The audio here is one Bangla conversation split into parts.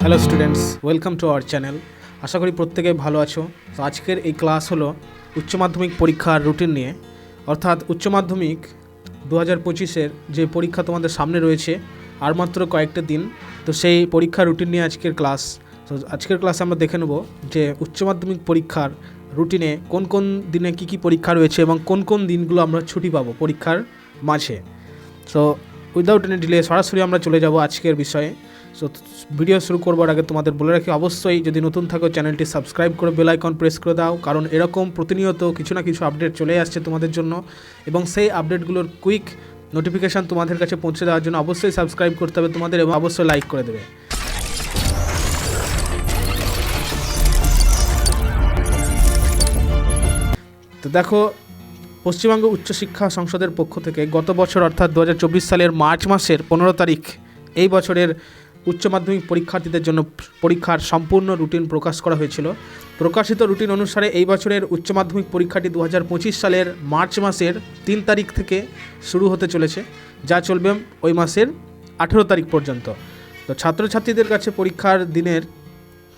Hello students, welcome to our channel. আশা করি প্রত্যেকে ভালো আছো। তো আজকের এই ক্লাস হলো উচ্চ মাধ্যমিক পরীক্ষার রুটিন নিয়ে, অর্থাৎ উচ্চ মাধ্যমিক 2025-এর যে পরীক্ষা তোমাদের সামনে রয়েছে আর মাত্র কয়েকটা দিন। তো সেই পরীক্ষার রুটিন নিয়ে আজকের ক্লাস। তো আজকের ক্লাসে আমরা দেখে নেব যে উচ্চ মাধ্যমিক পরীক্ষার রুটিনে কোন কোন দিনে কী কী পরীক্ষা রয়েছে এবং কোন কোন দিনগুলো আমরা ছুটি পাবো পরীক্ষার মাঝে। সো উইদাউট এনি ডিলে সরাসরি আমরা চলে যাব আজকের বিষয়ে। সো ভিডিও শুরু করবার আগে তোমাদের বলে রাখি, অবশ্যই যদি নতুন থাকো চ্যানেলটি সাবস্ক্রাইব করে বেল আইকন প্রেস করে দাও, কারণ এরকম প্রতিনিয়ত কিছু না কিছু আপডেট চলে আসছে তোমাদের জন্য, এবং সেই আপডেটগুলোর কুইক নোটিফিকেশান তোমাদের কাছে পৌঁছে দেওয়ার জন্য অবশ্যই সাবস্ক্রাইব করতে হবে তোমাদের, এবং অবশ্যই লাইক করে দেবে। তো দেখো, পশ্চিমবঙ্গ উচ্চশিক্ষা সংসদের পক্ষ থেকে গত বছর অর্থাৎ 2024 সালের মার্চ মাসের 15 তারিখ এই বছরের উচ্চ মাধ্যমিক পরীক্ষার্থীদের জন্য পরীক্ষার সম্পূর্ণ রুটিন প্রকাশ করা হয়েছিল। প্রকাশিত রুটিন অনুসারে এই বছরের উচ্চ মাধ্যমিক পরীক্ষাটি 2025 সালের মার্চ মাসের 3 তারিখ থেকে শুরু হতে চলেছে, যা চলবে ওই মাসের 18 তারিখ পর্যন্ত। তো ছাত্রছাত্রীদের কাছে পরীক্ষার দিনের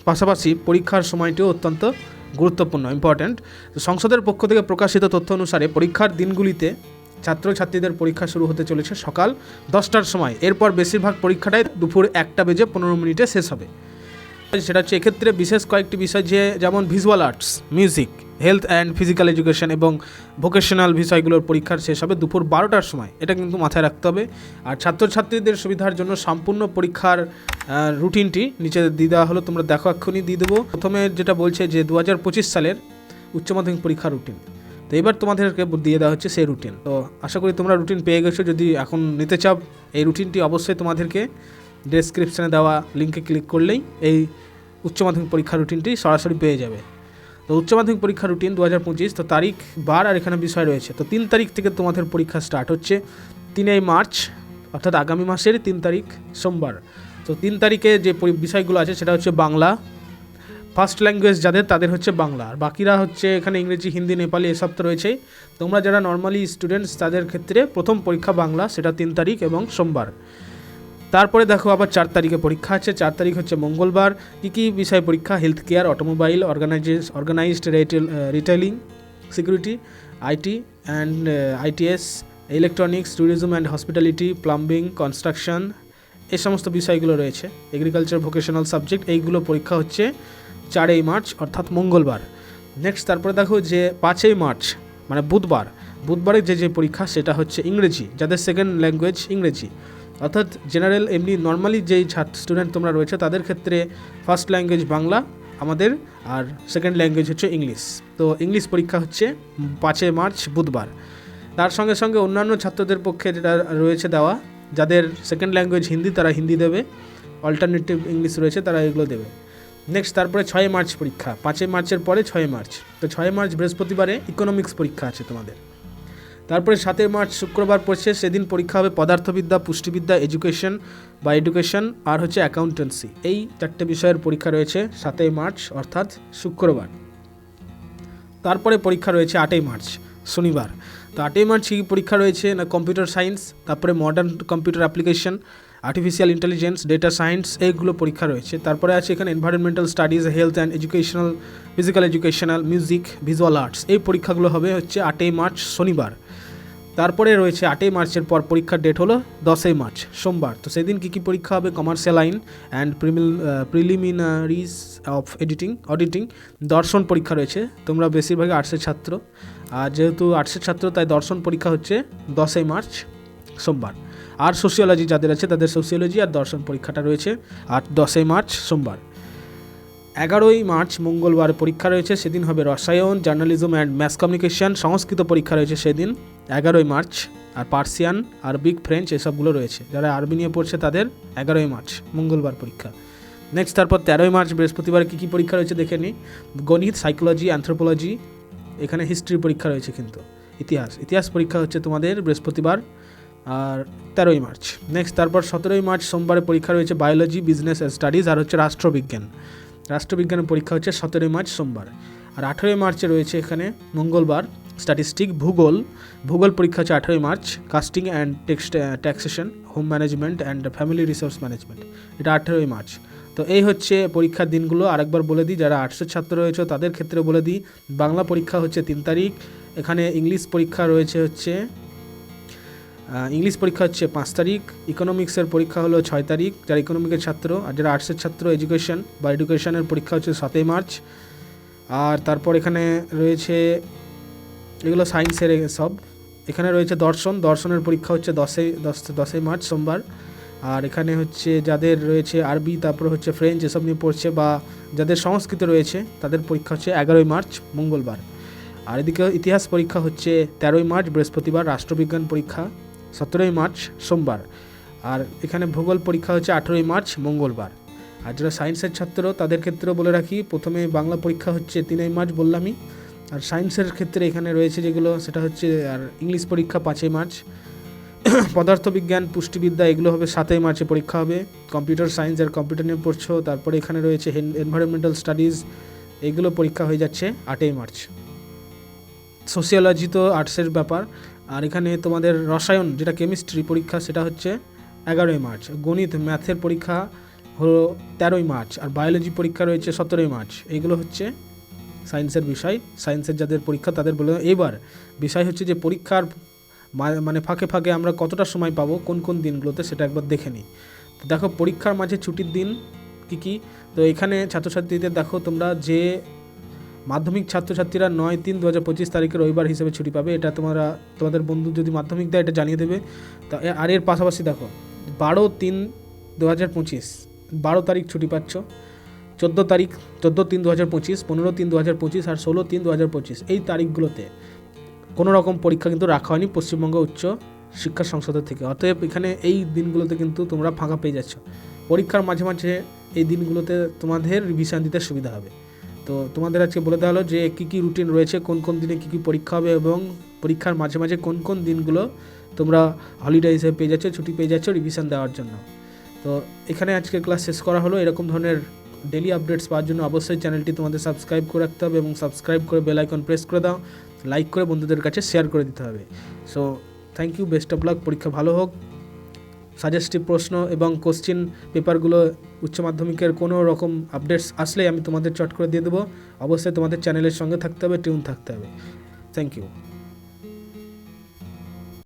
পাশাপাশি পরীক্ষার সময়টিও অত্যন্ত গুরুত্বপূর্ণ, ইম্পর্ট্যান্ট। সংসদের পক্ষ থেকে প্রকাশিত তথ্য অনুসারে পরীক্ষার দিনগুলিতে ছাত্রছাত্রীদের পরীক্ষা শুরু হতে চলেছে সকাল 10টার সময়। এরপর বেশিরভাগ পরীক্ষাটাই দুপুর 1:15 শেষ হবে। সেটা হচ্ছে এক্ষেত্রে বিশেষ কয়েকটি বিষয়, যেমন visual arts, music, health and physical education এবং ভোকেশনাল বিষয়গুলোর পরীক্ষার শেষ হবে দুপুর 12টার সময়। এটা কিন্তু মাথায় রাখতে হবে। আর ছাত্রছাত্রীদের সুবিধার জন্য সম্পূর্ণ পরীক্ষার রুটিনটি নিচে দিয়ে দেওয়া হলো, তোমরা দেখো এক্ষুনি দিয়ে দেবো। প্রথমে যেটা বলছে যে 2025 সালের উচ্চ মাধ্যমিক পরীক্ষার রুটিন, তো এবার তোমাদেরকে দিয়ে দেওয়া হচ্ছে সেই রুটিন। তো আশা করি তোমরা রুটিন পেয়ে গেছো। যদি এখন নিতে চাও এই রুটিনটি, অবশ্যই তোমাদেরকে ডেসক্রিপশানে দেওয়া লিঙ্কে ক্লিক করলেই এই উচ্চ মাধ্যমিক পরীক্ষার রুটিনটি সরাসরি পেয়ে যাবে। তো উচ্চ মাধ্যমিক পরীক্ষার রুটিন 2025, তো তারিখ বার আর এখানে বিষয় রয়েছে। তো 3 তারিখ থেকে তোমাদের পরীক্ষা স্টার্ট হচ্ছে, 3 মার্চ অর্থাৎ আগামী মাসের 3 তারিখ সোমবার। তো 3 তারিখে যে বিষয়গুলো আছে সেটা হচ্ছে বাংলা, ফার্স্ট ল্যাঙ্গুয়েজ তাদের হচ্ছে বাংলা, আর বাকিরা হচ্ছে এখানে ইংরেজি, হিন্দি, নেপালি এসব তো রয়েছেই। তোমরা যারা নর্মালি স্টুডেন্টস তাদের ক্ষেত্রে প্রথম পরীক্ষা বাংলা, সেটা 3 তারিখ এবং সোমবার। তারপরে দেখো আবার 4 তারিখে পরীক্ষা আছে। 4 তারিখ হচ্ছে মঙ্গলবার। কী বিষয় পরীক্ষা? Health care, automobile, organised retailing, security, IT and ITES, electronics, tourism and hospitality, plumbing, construction, এই সমস্ত বিষয়গুলো রয়েছে। এগ্রিকালচার, ভোকেশনাল সাবজেক্ট, এইগুলো পরীক্ষা হচ্ছে 4 মার্চ অর্থাৎ মঙ্গলবার। নেক্সট তারপরে দেখো যে 5 মার্চ মানে বুধবারে যে পরীক্ষা সেটা হচ্ছে ইংরেজি, যাদের সেকেন্ড ল্যাঙ্গুয়েজ ইংরেজি, অর্থাৎ জেনারেল এমনি নর্মালি যেই স্টুডেন্ট তোমরা রয়েছে তাদের ক্ষেত্রে ফার্স্ট ল্যাঙ্গুয়েজ বাংলা আমাদের, আর সেকেন্ড ল্যাঙ্গুয়েজ হচ্ছে ইংলিশ। তো ইংলিশ পরীক্ষা হচ্ছে 5 মার্চ বুধবার। তার সঙ্গে সঙ্গে অন্যান্য ছাত্রদের পক্ষে যেটা রয়েছে দেওয়া, যাদের সেকেন্ড ল্যাঙ্গুয়েজ হিন্দি তারা হিন্দি দেবে, অল্টারনেটিভ ইংলিশ রয়েছে তারা এগুলো দেবে। নেক্সট তারপরে 6 মার্চ পরীক্ষা, 5 মার্চের পরে 6 মার্চ। তো 6 মার্চ বৃহস্পতিবারে ইকোনমিক্স পরীক্ষা আছে তোমাদের। তারপরে 7 মার্চ শুক্রবার পড়ছে, সেদিন পরীক্ষা হবে পদার্থবিদ্যা, পুষ্টিবিদ্যা, এডুকেশন আর হচ্ছে অ্যাকাউন্টেন্সি। এই 4টে বিষয়ের পরীক্ষা রয়েছে 7 মার্চ অর্থাৎ শুক্রবার। তারপরে পরীক্ষা রয়েছে 8 মার্চ শনিবার। তো 8 মার্চ কী পরীক্ষা রয়েছে না, কম্পিউটার সায়েন্স, তারপরে modern computer application, artificial intelligence, data science, এইগুলো পরীক্ষা রয়েছে। তারপরে আছে এখানে environmental studies, health and educational, physical educational, music, visual arts. এই পরীক্ষাগুলো হবে হচ্ছে 8 মার্চ শনিবার। তারপরে রয়েছে 8 মার্চের পর পরীক্ষার ডেট হলো 10 মার্চ সোমবার। তো সেদিন কী পরীক্ষা হবে? কমার্শিয়াল আইন অ্যান্ড প্রিলিমিনারিজ অফ অডিটিং, দর্শন পরীক্ষা রয়েছে। তোমরা বেশিরভাগই আর্টসের ছাত্র, আর যেহেতু আর্টসের ছাত্র তাই দর্শন পরীক্ষা হচ্ছে 10 মার্চ সোমবার। আর সোশিওলজি যাদের আছে তাদের সোশিওলজি আর দর্শন পরীক্ষাটা রয়েছে আর 10 মার্চ সোমবার। 11 মার্চ মঙ্গলবার পরীক্ষা রয়েছে, সেদিন হবে রসায়ন, জার্নালিজম অ্যান্ড ম্যাস কমিউনিকেশন, সংস্কৃত পরীক্ষা রয়েছে সেদিন 11 মার্চ। আর পার্সিয়ান, আরবিক, ফ্রেঞ্চ এসবগুলো রয়েছে। যারা আরবি নিয়ে পড়ছে তাদের 11 মার্চ মঙ্গলবার পরীক্ষা। নেক্সট তারপর 13 মার্চ বৃহস্পতিবার কী পরীক্ষা রয়েছে দেখে নিই। গণিত, সাইকোলজি, অ্যানথ্রোপোলজি, এখানে হিস্ট্রি পরীক্ষা রয়েছে, কিন্তু ইতিহাস পরীক্ষা হচ্ছে তোমাদের বৃহস্পতিবার আর 13 মার্চ। নেক্সট তারপর 17 মার্চ সোমবারে পরীক্ষা রয়েছে বায়োলজি, বিজনেস স্টাডিজ আর হচ্ছে রাষ্ট্রবিজ্ঞানের পরীক্ষা হচ্ছে 17 মার্চ সোমবার। আর 18 মার্চে রয়েছে এখানে মঙ্গলবার স্ট্যাটিস্টিক, ভূগোল পরীক্ষা হচ্ছে 18 March. Casting and taxation, home management and family resource management, এটা 18 মার্চ। তো এই হচ্ছে পরীক্ষার দিনগুলো। আরেকবার বলে দিই, যারা আর্টসের ছাত্র রয়েছে তাদের ক্ষেত্রে বলে দিই, বাংলা পরীক্ষা হচ্ছে 3 তারিখ, এখানে ইংলিশ পরীক্ষা রয়েছে হচ্ছে 5 তারিখ, ইকোনমিক্সের পরীক্ষা হলো 6 তারিখ যারা ইকোনমিক্সের ছাত্র, আর যারা আর্টসের ছাত্র এডুকেশনের পরীক্ষা হচ্ছে 7 মার্চ। আর তারপর এখানে রয়েছে এগুলো সায়েন্সের সব, এখানে রয়েছে দর্শনের পরীক্ষা হচ্ছে 10 মার্চ সোমবার। আর এখানে হচ্ছে যাদের রয়েছে আরবি, তারপর হচ্ছে ফ্রেঞ্চ এসব নিয়ে পড়ছে, বা যাদের সংস্কৃত রয়েছে তাদের পরীক্ষা হচ্ছে 11 মার্চ মঙ্গলবার। আর এদিকে ইতিহাস পরীক্ষা হচ্ছে 13 মার্চ বৃহস্পতিবার, রাষ্ট্রবিজ্ঞান পরীক্ষা 17 মার্চ সোমবার। আর এখানে ভূগোল পরীক্ষা হচ্ছে 18 মার্চ মঙ্গলবার। আর যারা সায়েন্সের ছাত্র তাদের ক্ষেত্রেও বলে রাখি, প্রথমে বাংলা পরীক্ষা হচ্ছে 3 মার্চ বললামই। আর সায়েন্সের ক্ষেত্রে এখানে রয়েছে যেগুলো সেটা হচ্ছে, আর ইংলিশ পরীক্ষা 5 মার্চ, পদার্থবিজ্ঞান, পুষ্টিবিদ্যা এগুলো হবে 7 মার্চে পরীক্ষা হবে। কম্পিউটার সায়েন্স আর কম্পিউটার নিয়ে পড়ছো, তারপরে এখানে রয়েছে এনভায়রনমেন্টাল স্টাডিজ, এগুলো পরীক্ষা হয়ে যাচ্ছে 8 মার্চ। সোশিওলজি তো আর্টসের ব্যাপার। আর এখানে তোমাদের রসায়ন যেটা কেমিস্ট্রি পরীক্ষা সেটা হচ্ছে 11 মার্চ, গণিত ম্যাথের পরীক্ষা হলো 13 মার্চ, আর বায়োলজি পরীক্ষা রয়েছে 17 মার্চ। এগুলো হচ্ছে সায়েন্সের বিষয়, সায়েন্সের যাদের পরীক্ষা তাদের বলে। এবার বিষয় হচ্ছে যে পরীক্ষার মানে ফাঁকে ফাঁকে আমরা কতটা সময় পাবো কোন কোন দিনগুলোতে, সেটা একবার দেখে নিই। তো দেখো পরীক্ষার মাঝে ছুটির দিন কী কী। তো এখানে ছাত্রছাত্রীদের দেখো, তোমরা যে মাধ্যমিক ছাত্রছাত্রীরা 9/3/2025 তারিখে রবিবার হিসেবে ছুটি পাবে, এটা তোমাদের বন্ধু যদি মাধ্যমিক দেয় এটা জানিয়ে দেবে। তা আর এর পাশাপাশি দেখো 12/3/2025 12 তারিখ ছুটি পাচ্ছ, 14/3/2025, 15/3/2025 আর 16/3/2025 এই তারিখগুলোতে কোনো রকম পরীক্ষা কিন্তু রাখা হয়নি পশ্চিমবঙ্গ উচ্চ শিক্ষা সংসদের থেকে। অতএব এখানে এই দিনগুলোতে কিন্তু তোমরা ফাঁকা পেয়ে যাচ্ছ। পরীক্ষার মাঝে মাঝে এই দিনগুলোতে তোমাদের রিভিশন দিতে সুবিধা হবে। তো তোমাদের আজকে বলে দেওয়া হলো যে কী কী রুটিন রয়েছে, কোন কোন দিনে কী কী পরীক্ষা হবে, এবং পরীক্ষার মাঝে মাঝে কোন কোন দিনগুলো তোমরা হলিডে হিসেবে পেয়ে যাচ্ছ, ছুটি পেয়ে যাচ্ছ রিভিশন দেওয়ার জন্য। তো এখানে আজকের ক্লাস শেষ করা হলো। এরকম ধরনের ডেলি আপডেটস পাওয়ার জন্য অবশ্যই চ্যানেলটি তোমাদের সাবস্ক্রাইব করে রাখতে হবে, এবং সাবস্ক্রাইব করে বেল আইকন প্রেস করে দাও, লাইক করে বন্ধুদের কাছে শেয়ার করে দিতে হবে। So thank you, best of luck, পরীক্ষা ভালো হোক। সাজেস্টিভ প্রশ্ন এবং কোশ্চিন পেপারগুলো উচ্চ মাধ্যমিকের কোনো রকম আপডেটস আসলেই আমি তোমাদের চট করে দিয়ে দেবো। অবশ্যই তোমাদের চ্যানেলের সঙ্গে থাকতে হবে, টিউন থাকতে হবে। Thank you.